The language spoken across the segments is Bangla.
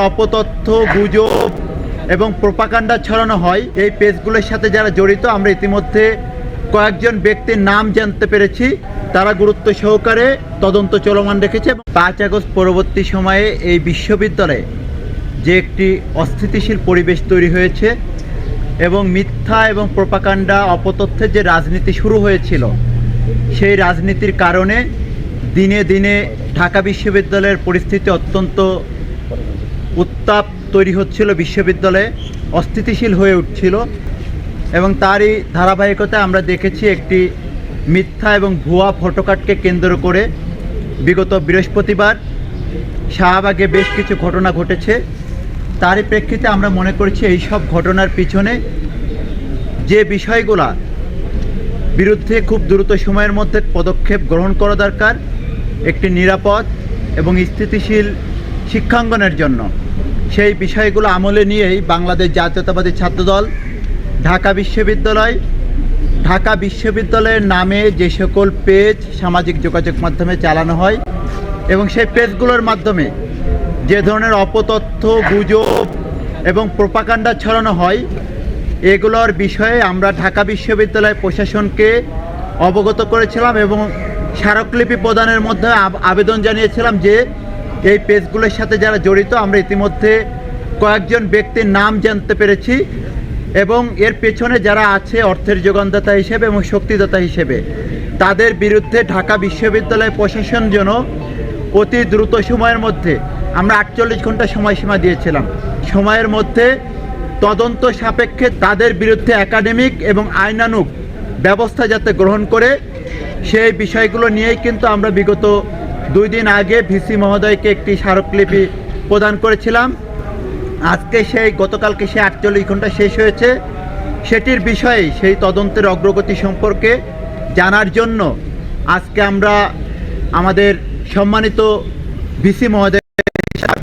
অপতথ্য, গুজব এবং প্রোপাগান্ডা ছড়ানো হয়, এই পেজগুলোর সাথে যারা জড়িত আমরা ইতিমধ্যে কয়েকজন ব্যক্তির নাম জানতে পেরেছি। তারা গুরুত্ব সহকারে তদন্ত চলমান রেখেছে। 5 আগস্ট পরবর্তী সময়ে এই বিশ্ববিদ্যালয়ে যে একটি অস্থিতিশীল পরিবেশ তৈরি হয়েছে এবং মিথ্যা এবং প্রোপাগান্ডা, অপতথ্যের যে রাজনীতি শুরু হয়েছিল, সেই রাজনীতির কারণে দিনে দিনে ঢাকা বিশ্ববিদ্যালয়ের পরিস্থিতি অত্যন্ত উত্তাপ তৈরি হচ্ছিল, বিশ্ববিদ্যালয়ে অস্থিতিশীল হয়ে উঠছিল। এবং তারই ধারাবাহিকতায় আমরা দেখেছি একটি মিথ্যা এবং ভুয়া ফটোকার্ডকে কেন্দ্র করে বিগত বৃহস্পতিবার শাহবাগে বেশ কিছু ঘটনা ঘটেছে। তারই প্রেক্ষিতে আমরা মনে করছি এই সব ঘটনার পিছনে যে বিষয়গুলা বিরুদ্ধে খুব দ্রুত সময়ের মধ্যে পদক্ষেপ গ্রহণ করা দরকার একটি নিরাপদ এবং স্থিতিশীল শিক্ষাঙ্গনের জন্য, সেই বিষয়গুলো আমলে নিয়েই বাংলাদেশ জাতীয়তাবাদী ছাত্রদল ঢাকা বিশ্ববিদ্যালয়ের নামে যে সকল পেজ সামাজিক যোগাযোগ মাধ্যমে চালানো হয় এবং সেই পেজগুলোর মাধ্যমে যে ধরনের অপতথ্য, গুজব এবং প্রোপাগান্ডা ছড়ানো হয়, এগুলোর বিষয়ে আমরা ঢাকা বিশ্ববিদ্যালয় প্রশাসনকে অবগত করেছিলাম এবং স্মারকলিপি প্রদানের মধ্যে আবেদন জানিয়েছিলাম যে এই পেজগুলোর সাথে যারা জড়িত আমরা ইতিমধ্যে কয়েকজন ব্যক্তির নাম জানতে পেরেছি এবং এর পেছনে যারা আছে অর্থের যোগানদাতা হিসেবে এবং শক্তিদাতা হিসেবে, তাদের বিরুদ্ধে ঢাকা বিশ্ববিদ্যালয় প্রশাসন যেন অতি দ্রুত সময়ের মধ্যে, আমরা 48 ঘন্টা সময়সীমা দিয়েছিলাম, সময়ের মধ্যে তদন্ত সাপেক্ষে তাদের বিরুদ্ধে একাডেমিক এবং আইনানুগ ব্যবস্থা যাতে গ্রহণ করে, সেই বিষয়গুলো নিয়েই কিন্তু আমরা বিগত 2 দিন আগে ভিসি মহোদয়কে একটি স্মারকলিপি প্রদান করেছিলাম। আজকে গতকালকে সেই 48 ঘন্টা শেষ হয়েছে। সেটির বিষয়ে সেই তদন্তের অগ্রগতি সম্পর্কে জানার জন্য আজকে আমরা আমাদের সম্মানিত ভিসি মহোদয়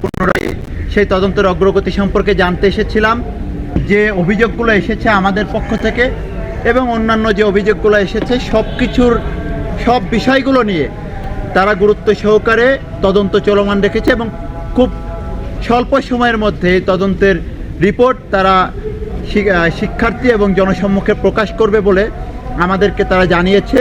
পুনরায় সেই তদন্তের অগ্রগতি সম্পর্কে জানতে এসেছিলাম। যে অভিযোগগুলো এসেছে আমাদের পক্ষ থেকে এবং অন্যান্য যে অভিযোগগুলো এসেছে সব বিষয়গুলো নিয়ে তারা গুরুত্ব সহকারে তদন্ত চলমান রেখেছে এবং খুব স্বল্প সময়ের মধ্যে এই তদন্তের রিপোর্ট তারা শিক্ষার্থী এবং জনসম্মুখে প্রকাশ করবে বলে আমাদেরকে তারা জানিয়েছে।